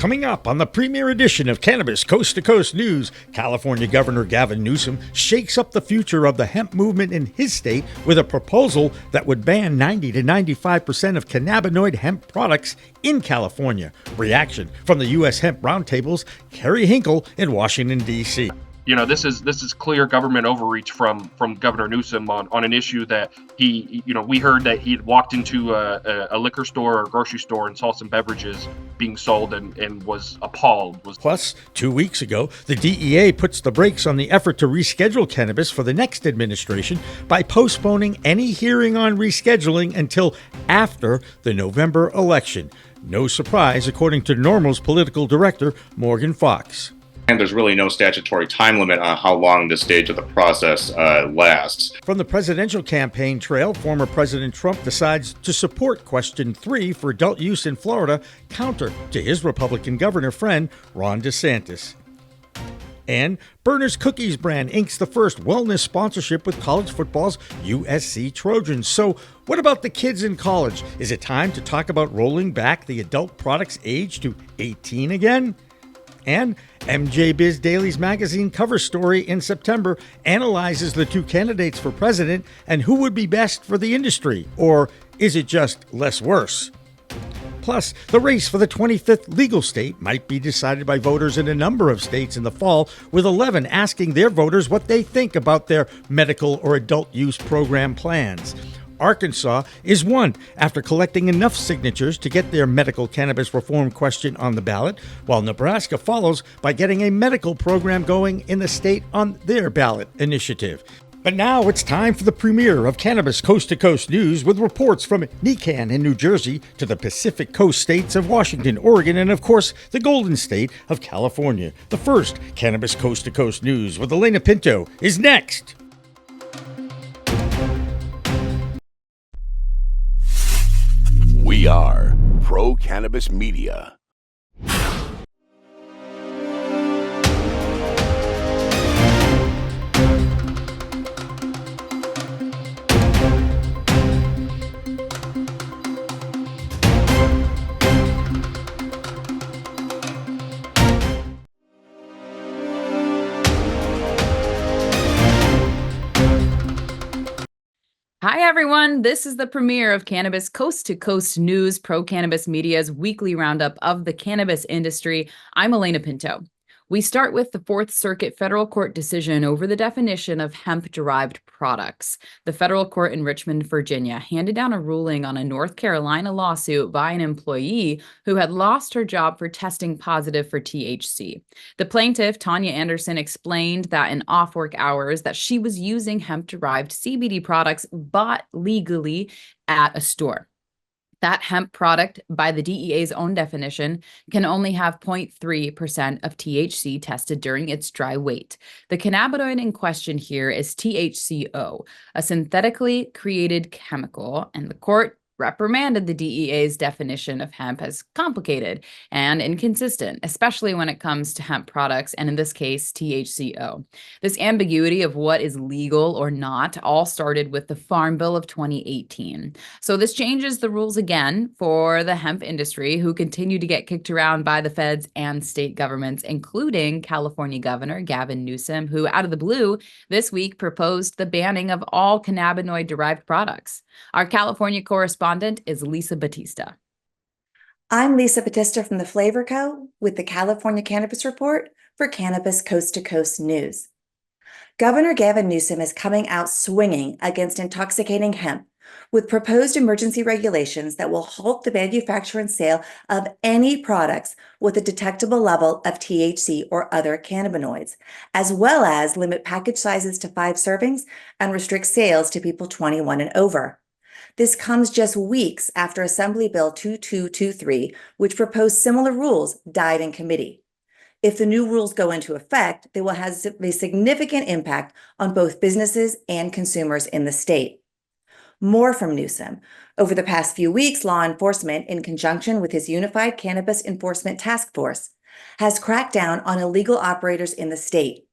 Coming up on the premiere edition of Cannabis Coast to Coast News, California Governor Gavin Newsom shakes up the future of the hemp movement in his state with a proposal that would ban 90 to 95% of cannabinoid hemp products in California. Reaction from the US Hemp Roundtable's Kerry Hinkle in Washington, D.C. You know, this is clear government overreach from Governor Newsom on an issue that we heard that he had walked into a liquor store or grocery store and saw some beverages being sold and was appalled. Plus, 2 weeks ago, the DEA puts the brakes on the effort to reschedule cannabis for the next administration by postponing any hearing on rescheduling until after the November election. No surprise, according to NORML's political director, Morgan Fox. And there's really no statutory time limit on how long this stage of the process lasts. From the presidential campaign trail, former President Trump decides to support Question 3 for adult use in Florida, counter to his Republican governor friend, Ron DeSantis. And Berners Cookies brand inks the first wellness sponsorship with college football's USC Trojans. So what about the kids in college? Is it time to talk about rolling back the adult products age to 18 again? And MJ Biz Daily's magazine cover story in September analyzes the two candidates for president and who would be best for the industry, or is it just less worse? Plus, the race for the 25th legal state might be decided by voters in a number of states in the fall, with 11 asking their voters what they think about their medical or adult use program plans. Arkansas is one after collecting enough signatures to get their medical cannabis reform question on the ballot, while Nebraska follows by getting a medical program going in the state on their ballot initiative. But now it's time for the premiere of Cannabis Coast to Coast News, with reports from NECANN in New Jersey to the Pacific Coast states of Washington, Oregon, and of course, the Golden State of California. The first Cannabis Coast to Coast News with Alaina Pinto is next. We are Pro Cannabis Media. Hi, everyone. This is the premiere of Cannabis Coast to Coast News, Pro Cannabis Media's weekly roundup of the cannabis industry. I'm Alaina Pinto. We start with the Fourth Circuit federal court decision over the definition of hemp-derived products. The federal court in Richmond, Virginia, handed down a ruling on a North Carolina lawsuit by an employee who had lost her job for testing positive for THC. The plaintiff, Tanya Anderson, explained that in off-work hours that she was using hemp-derived CBD products bought legally at a store. That hemp product, by the DEA's own definition, can only have 0.3% of THC tested during its dry weight. The cannabinoid in question here is THCO, a synthetically created chemical, and the court reprimanded the DEA's definition of hemp as complicated and inconsistent, especially when it comes to hemp products, and in this case, THCO. This ambiguity of what is legal or not all started with the Farm Bill of 2018. So this changes the rules again for the hemp industry, who continue to get kicked around by the feds and state governments, including California Governor Gavin Newsom, who out of the blue this week proposed the banning of all cannabinoid-derived products. Our California correspondent is Lisa Battista. I'm Lisa Battista from the Flavor Co. with the California Cannabis Report for Cannabis Coast to Coast News. Governor Gavin Newsom is coming out swinging against intoxicating hemp with proposed emergency regulations that will halt the manufacture and sale of any products with a detectable level of THC or other cannabinoids, as well as limit package sizes to 5 servings and restrict sales to people 21 and over. This comes just weeks after Assembly Bill 2223, which proposed similar rules, died in committee. If the new rules go into effect, they will have a significant impact on both businesses and consumers in the state. More from Newsom. Over the past few weeks, law enforcement, in conjunction with his Unified Cannabis Enforcement Task Force, has cracked down on illegal operators in the state.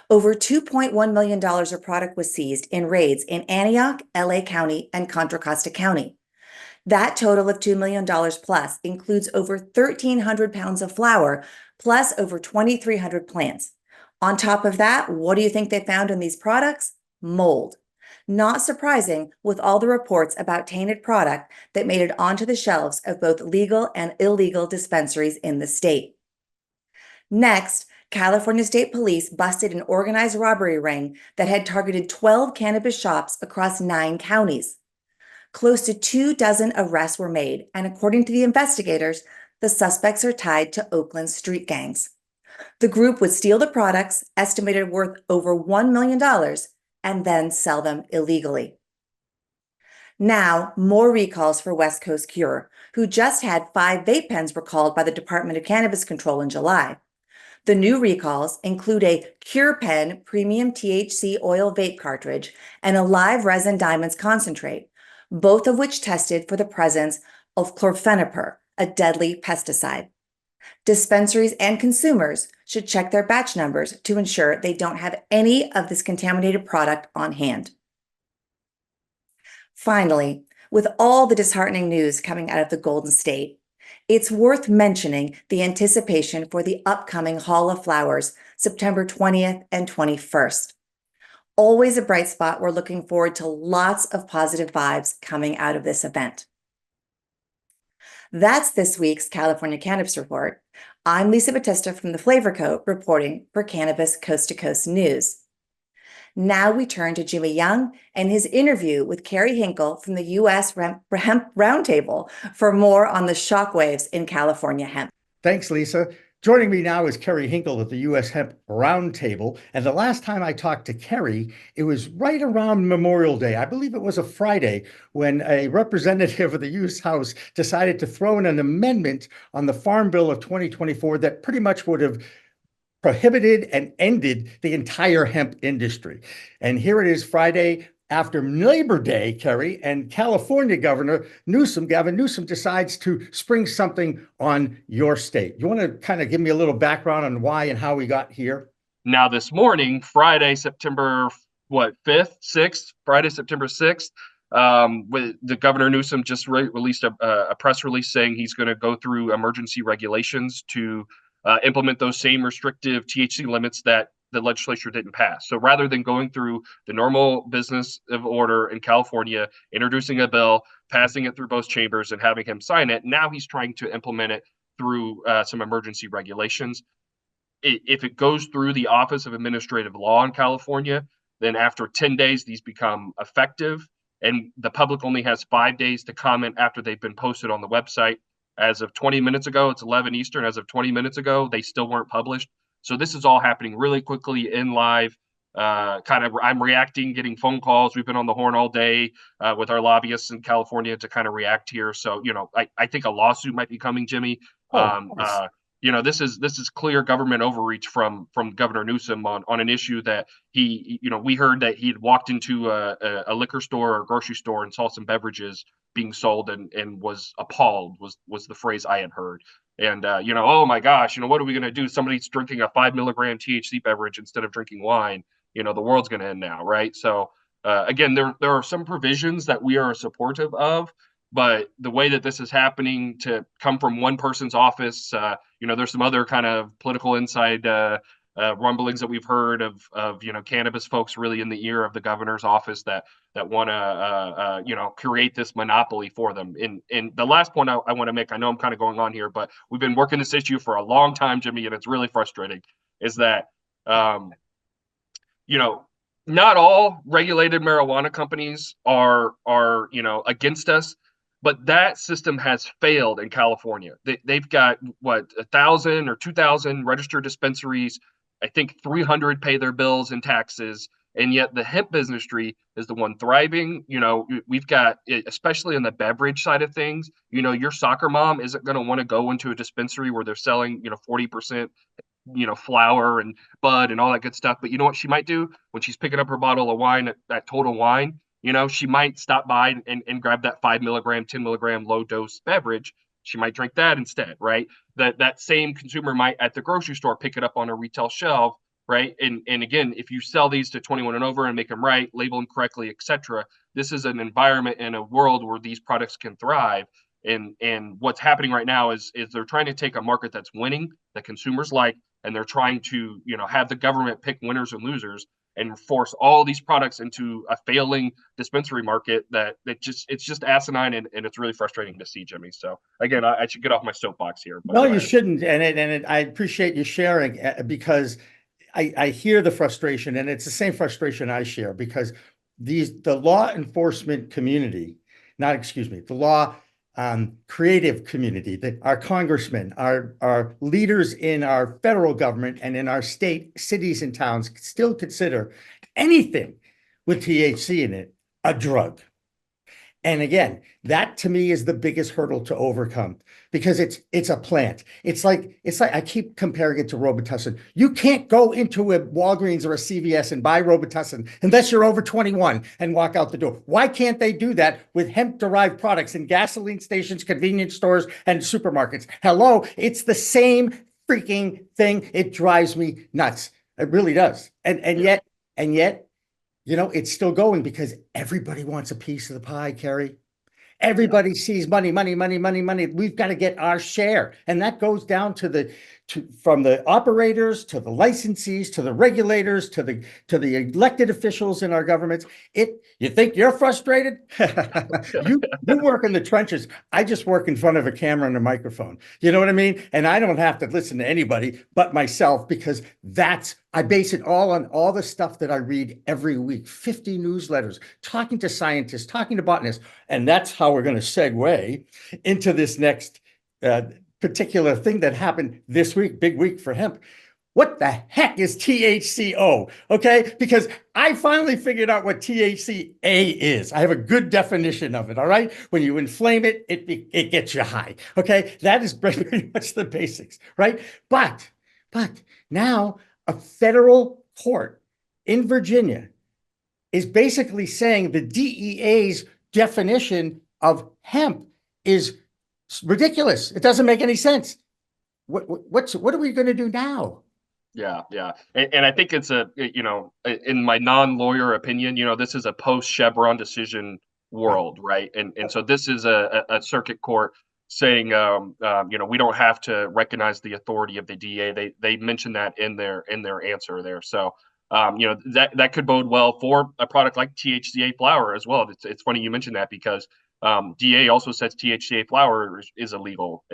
Over $2.1 million of product was seized in raids in Antioch, LA County, and Contra Costa County. That total of $2 million plus includes over 1,300 pounds of flower, plus over 2,300 plants. On top of that, what do you think they found in these products? Mold. Not surprising with all the reports about tainted product that made it onto the shelves of both legal and illegal dispensaries in the state. Next, California State Police busted an organized robbery ring that had targeted 12 cannabis shops across 9 counties. Close to 24 arrests were made, and according to the investigators, the suspects are tied to Oakland street gangs. The group would steal the products, estimated worth over $1 million, and then sell them illegally. Now, more recalls for West Coast Cure, who just had 5 vape pens recalled by the Department of Cannabis Control in July. The new recalls include a Cure Pen premium THC oil vape cartridge and a live resin diamonds concentrate, both of which tested for the presence of chlorphenapir, a deadly pesticide. Dispensaries and consumers should check their batch numbers to ensure they don't have any of this contaminated product on hand. Finally, with all the disheartening news coming out of the Golden State, it's worth mentioning the anticipation for the upcoming Hall of Flowers, September 20th and 21st. Always a bright spot. We're looking forward to lots of positive vibes coming out of this event. That's this week's California Cannabis Report. I'm Lisa Battista from the Flavor Co. reporting for Cannabis Coast to Coast News. Now we turn to Jimmy Young and his interview with Kerry Hinkle from the US Hemp Roundtable for more on the shockwaves in California hemp. Thanks, Lisa. Joining me now is Kerry Hinkle at the US Hemp Roundtable. And the last time I talked to Kerry, it was right around Memorial Day. I believe it was a Friday when a representative of the U.S. House decided to throw in an amendment on the Farm Bill of 2024 that pretty much would have prohibited and ended the entire hemp industry. And here it is Friday after Labor Day, Kerry, and California Governor Gavin Newsom, decides to spring something on your state. You want to kind of give me a little background on why and how we got here? Now, this morning, Friday, September 5th, 6th, Friday, September 6th, with the Governor Newsom just released a press release saying he's going to go through emergency regulations to implement those same restrictive THC limits that the legislature didn't pass. So rather than going through the normal business of order in California, introducing a bill, passing it through both chambers, and having him sign it, now he's trying to implement it through some emergency regulations. If it goes through the Office of Administrative Law in California, then after 10 days, these become effective, and the public only has 5 days to comment after they've been posted on the website. As of 20 minutes ago, it's 11 Eastern. As of 20 minutes ago, they still weren't published. So this is all happening really quickly in live. I'm reacting, getting phone calls. We've been on the horn all day with our lobbyists in California to kind of react here. So, I think a lawsuit might be coming, Jimmy. This is clear government overreach from Governor Newsom on an issue that we heard that he had walked into a liquor store or grocery store and saw some beverages being sold and was appalled was the phrase I had heard. And, oh my gosh, what are we going to do? Somebody's drinking a 5 milligram THC beverage instead of drinking wine. The world's going to end now, right? So, again, there are some provisions that we are supportive of, but the way that this is happening to come from one person's office, there's some other kind of political inside rumblings that we've heard of cannabis folks really in the ear of the governor's office that want to create this monopoly for them. And the last point I want to make, I know I'm kind of going on here, but we've been working this issue for a long time, Jimmy, and it's really frustrating, is that not all regulated marijuana companies are against us. But that system has failed in California. They've got 1,000 or 2,000 registered dispensaries. I think 300 pay their bills and taxes, and yet the hemp industry is the one thriving. We've got, especially in the beverage side of things. Your soccer mom isn't going to want to go into a dispensary where they're selling 40% flour and bud and all that good stuff. But you know what she might do when she's picking up her bottle of wine at Total Wine? She might stop by and grab that 5 milligram, 10 milligram low dose beverage. She might drink that instead, right? That same consumer might at the grocery store pick it up on a retail shelf right? And again, if you sell these to 21 and over and make them right, label them correctly, etc., this is an environment and a world where these products can thrive. And what's happening right now is they're trying to take a market that's winning, that consumers like, and they're trying to, have the government pick winners and losers and force all these products into a failing dispensary market it's just asinine, and it's really frustrating to see, Jimmy. So again, I should get off my soapbox here. But no, you shouldn't. And I appreciate you sharing, because I hear the frustration, and it's the same frustration I share, because the law enforcement community, the law creative community, that our congressmen, our leaders in our federal government and in our state, cities and towns still consider anything with THC in it a drug. And again, that to me is the biggest hurdle to overcome, because it's a plant. It's like I keep comparing it to Robitussin. You can't go into a Walgreens or a CVS and buy Robitussin unless you're over 21 and walk out the door. Why can't they do that with hemp-derived products in gasoline stations, convenience stores, and supermarkets? Hello, it's the same freaking thing. It drives me nuts. It really does. And yet, it's still going, because everybody wants a piece of the pie, Kerry. Everybody sees money. We've got to get our share. And that goes down from the operators to the licensees to the regulators to the elected officials in our governments. You think you're frustrated? You work in the trenches. I just work in front of a camera and a microphone. You know what I mean? And I don't have to listen to anybody but myself, because I base it all on all the stuff that I read every week, 50 newsletters, talking to scientists, talking to botanists. And that's how we're going to segue into this next particular thing that happened this week, big week for hemp. What the heck is THCO? Okay, because I finally figured out what THCA is. I have a good definition of it, all right? When you inflame it, it gets you high, okay? That is pretty much the basics, right? But now a federal court in Virginia is basically saying the DEA's definition of hemp is ridiculous. It doesn't make any sense. What are we going to do now? Yeah. And I think it's in my non-lawyer opinion, this is a post-Chevron decision world, right? And so this is a circuit court saying, we don't have to recognize the authority of the DEA. They mentioned that in their answer there. So, that could bode well for a product like THCA flower as well. It's funny you mentioned that, because DEA also says THCA flower is illegal,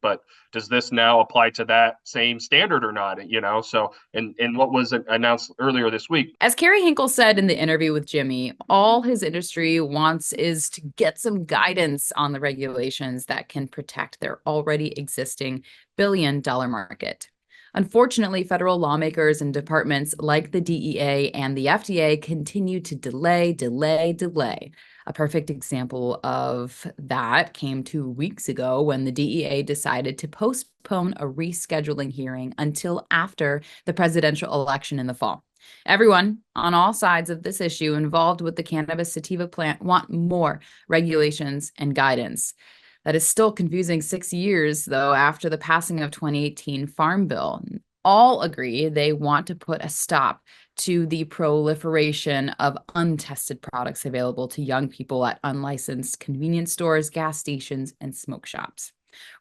but does this now apply to that same standard or not? So and what was announced earlier this week, as Kerry Hinkle said in the interview with Jimmy, all his industry wants is to get some guidance on the regulations that can protect their already existing billion-dollar market. Unfortunately, federal lawmakers and departments like the DEA and the FDA continue to delay. A perfect example of that came 2 weeks ago when the DEA decided to postpone a rescheduling hearing until after the presidential election in the fall. Everyone on all sides of this issue involved with the cannabis sativa plant want more regulations and guidance. That is still confusing 6 years, though, after the passing of 2018 Farm Bill. All agree they want to put a stop to the proliferation of untested products available to young people at unlicensed convenience stores, gas stations, and smoke shops.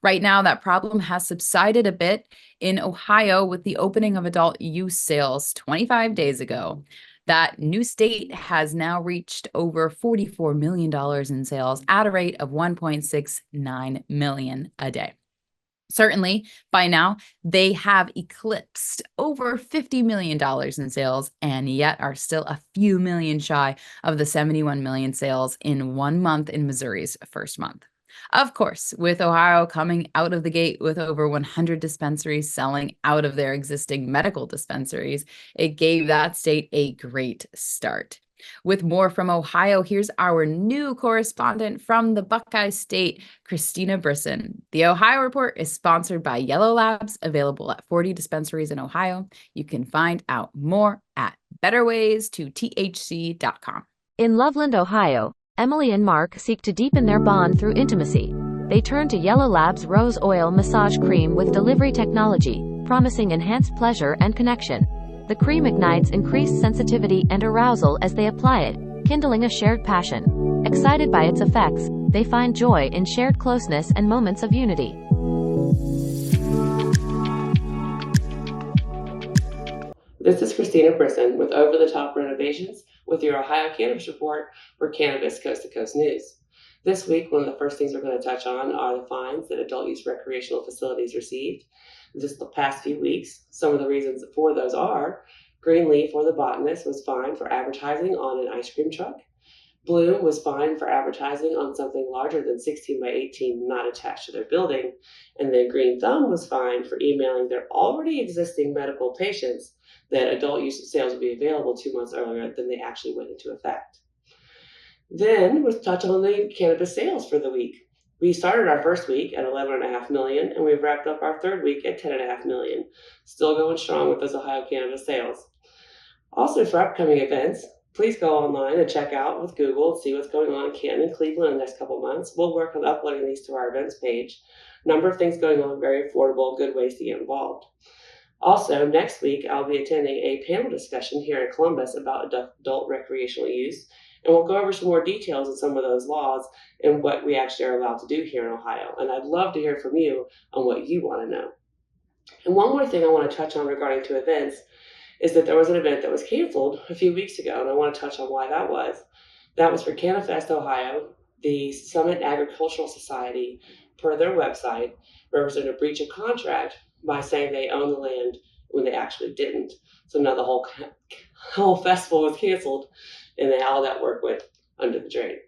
Right now, that problem has subsided a bit in Ohio with the opening of adult use sales 25 days ago. That new state has now reached over $44 million in sales at a rate of $1.69 million a day. Certainly, by now, they have eclipsed over $50 million in sales, and yet are still a few million shy of the 71 million sales in 1 month in Missouri's first month. Of course, with Ohio coming out of the gate with over 100 dispensaries selling out of their existing medical dispensaries, it gave that state a great start. With more from Ohio, here's our new correspondent from the Buckeye State, Christina Brisson. The Ohio Report is sponsored by Yellow Labs, available at 40 dispensaries in Ohio. You can find out more at betterwaystothc.com. In Loveland, Ohio, Emily and Mark seek to deepen their bond through intimacy. They turn to Yellow Labs Rose Oil Massage Cream with delivery technology, promising enhanced pleasure and connection. The cream ignites increased sensitivity and arousal as they apply it, kindling a shared passion. Excited by its effects, they find joy in shared closeness and moments of unity. This is Christina Brisson with Over the Top Renovations with your Ohio Cannabis Report for Cannabis Coast to Coast News. This week, one of the first things we're going to touch on are the fines that adult use recreational facilities received just the past few weeks. Some of the reasons for those are Greenleaf, or The Botanist, was fined for advertising on an ice cream truck. Bloom was fined for advertising on something larger than 16 by 18 not attached to their building. And then Green Thumb was fined for emailing their already existing medical patients that adult use sales would be available 2 months earlier than they actually went into effect. Then we'll touch on the cannabis sales for the week. We started our first week at $11.5 million, and we've wrapped up our third week at $10.5 million. Still going strong with those Ohio cannabis sales. Also, for upcoming events, please go online and check out with Google and see what's going on in Canton and Cleveland in the next couple of months. We'll work on uploading these to our events page. Number of things going on, very affordable, good ways to get involved. Also, next week, I'll be attending a panel discussion here in Columbus about adult recreational use, and we'll go over some more details of some of those laws and what we actually are allowed to do here in Ohio. And I'd love to hear from you on what you want to know. And one more thing I want to touch on regarding to events is that there was an event that was canceled a few weeks ago, and I want to touch on why that was. That was for CannaFest Ohio. The Summit Agricultural Society, per their website, represented a breach of contract by saying they own the land when they actually didn't. So now the whole festival was canceled, and all that work went under the drain.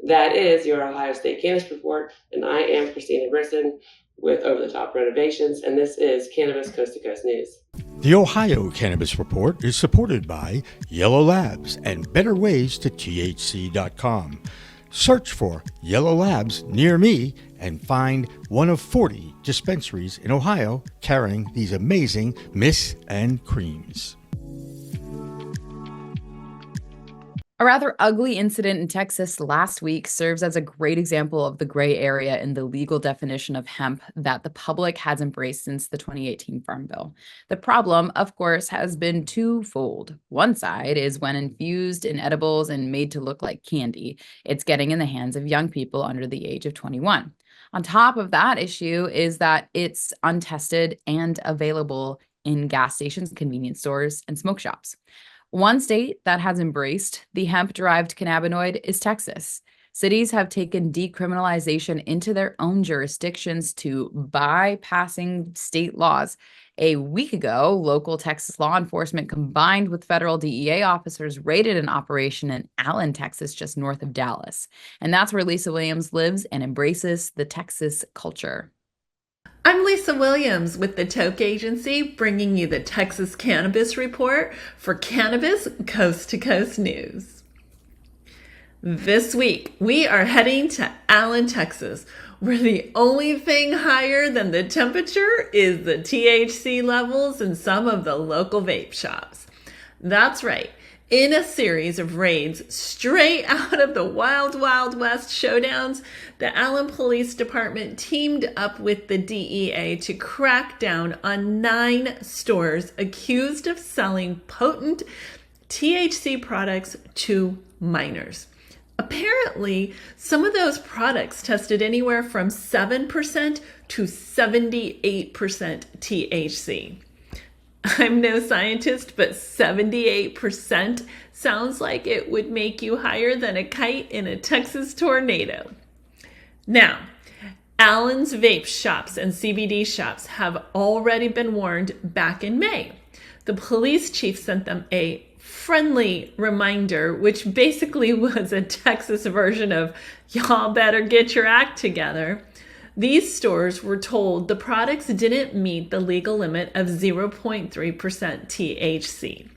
That is your Ohio State Cannabis Report, and I am Christina Brisson with Over the Top Renovations, and this is Cannabis Coast to Coast News. The Ohio Cannabis Report is supported by Yellow Labs and BetterWaysToTHC.com. Search for Yellow Labs near me and find one of 40 dispensaries in Ohio carrying these amazing mists and creams. A rather ugly incident in Texas last week serves as a great example of the gray area in the legal definition of hemp that the public has embraced since the 2018 Farm Bill. The problem, of course, has been twofold. One side is when infused in edibles and made to look like candy, it's getting in the hands of young people under the age of 21. On top of that issue is that it's untested and available in gas stations, convenience stores, and smoke shops. One state that has embraced the hemp-derived cannabinoid is Texas. Cities have taken decriminalization into their own jurisdictions to bypassing state laws. A week ago, local Texas law enforcement combined with federal DEA officers raided an operation in Allen, Texas, just north of Dallas. And that's where Lisa Williams lives and embraces the Texas culture. I'm Lisa Williams with the Toke Agency, bringing you the Texas Cannabis Report for Cannabis Coast to Coast News. This week, we are heading to Allen, Texas, where the only thing higher than the temperature is the THC levels in some of the local vape shops. That's right. In a series of raids straight out of the Wild Wild West showdowns, the Allen Police Department teamed up with the DEA to crack down on 9 stores accused of selling potent THC products to minors. Apparently, some of those products tested anywhere from 7% to 78% THC. I'm no scientist, but 78% sounds like it would make you higher than a kite in a Texas tornado. Now, Allen's vape shops and CBD shops have already been warned back in May. The police chief sent them a friendly reminder, which basically was a Texas version of y'all better get your act together. These stores were told the products didn't meet the legal limit of 0.3% THC.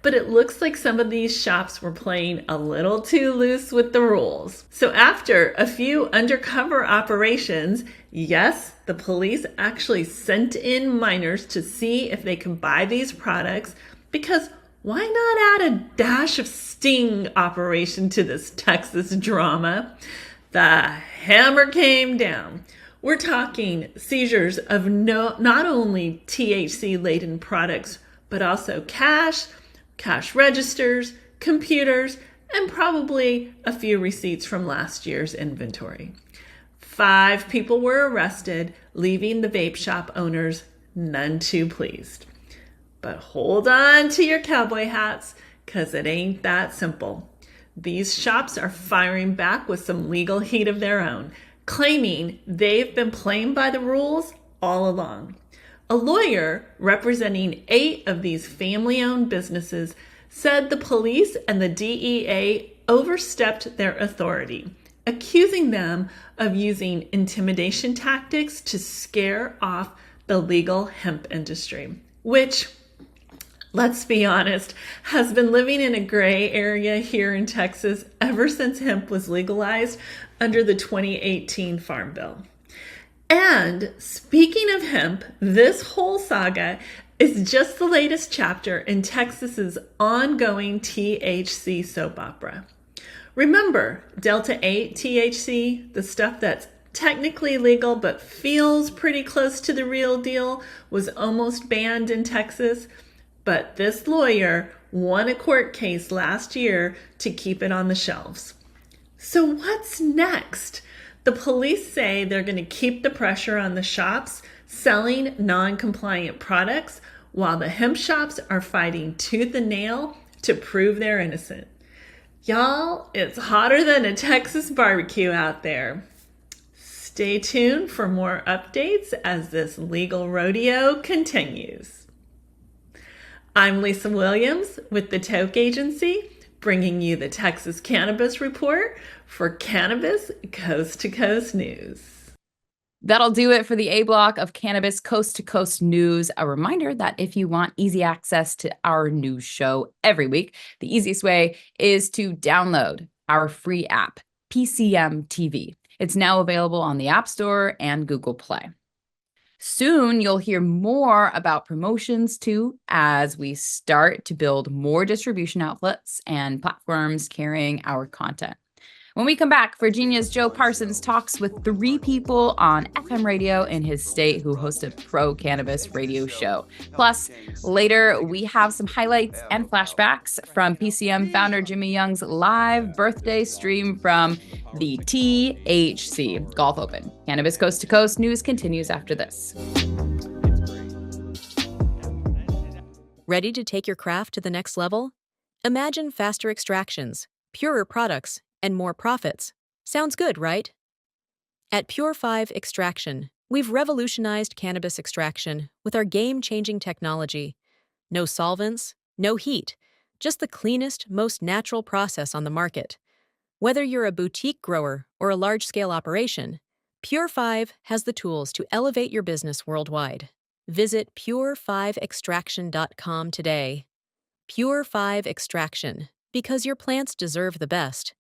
But it looks like some of these shops were playing a little too loose with the rules. So after a few undercover operations, yes, the police actually sent in minors to see if they could buy these products, because why not add a dash of sting operation to this Texas drama? The hammer came down. We're talking seizures of not only THC-laden products, but also cash registers, computers, and probably a few receipts from last year's inventory. 5 people were arrested, leaving the vape shop owners none too pleased. But hold on to your cowboy hats, because it ain't that simple. These shops are firing back with some legal heat of their own, claiming they've been playing by the rules all along. A lawyer representing 8 of these family-owned businesses said the police and the DEA overstepped their authority, accusing them of using intimidation tactics to scare off the legal hemp industry, which, let's be honest, has been living in a gray area here in Texas ever since hemp was legalized under the 2018 Farm Bill. And speaking of hemp, this whole saga is just the latest chapter in Texas's ongoing THC soap opera. Remember, Delta 8 THC, the stuff that's technically legal but feels pretty close to the real deal, was almost banned in Texas, but this lawyer won a court case last year to keep it on the shelves. So what's next? The police say they're going to keep the pressure on the shops selling non-compliant products while the hemp shops are fighting tooth and nail to prove they're innocent. Y'all, it's hotter than a Texas barbecue out there. Stay tuned for more updates as this legal rodeo continues. I'm Lisa Williams with the Toke Agency, bringing you the Texas Cannabis Report for Cannabis Coast to Coast News. That'll do it for the A block of Cannabis Coast to Coast News. A reminder that if you want easy access to our news show every week, the easiest way is to download our free app, PCM TV. It's now available on the App Store and Google Play. Soon, you'll hear more about promotions too, as we start to build more distribution outlets and platforms carrying our content. When we come back, Virginia's Joe Parsons talks with 3 people on FM radio in his state who host a pro cannabis radio show. Plus, later, we have some highlights and flashbacks from PCM founder Jimmy Young's live birthday stream from the THC Golf Open. Cannabis Coast to Coast News continues after this. Ready to take your craft to the next level? Imagine faster extractions, purer products, and more profits. Sounds good, right? At Pure 5 Extraction, we've revolutionized cannabis extraction with our game-changing technology. No solvents, no heat, just the cleanest, most natural process on the market. Whether you're a boutique grower or a large-scale operation, Pure 5 has the tools to elevate your business worldwide. Visit pure5extraction.com today. Pure 5 Extraction, because your plants deserve the best.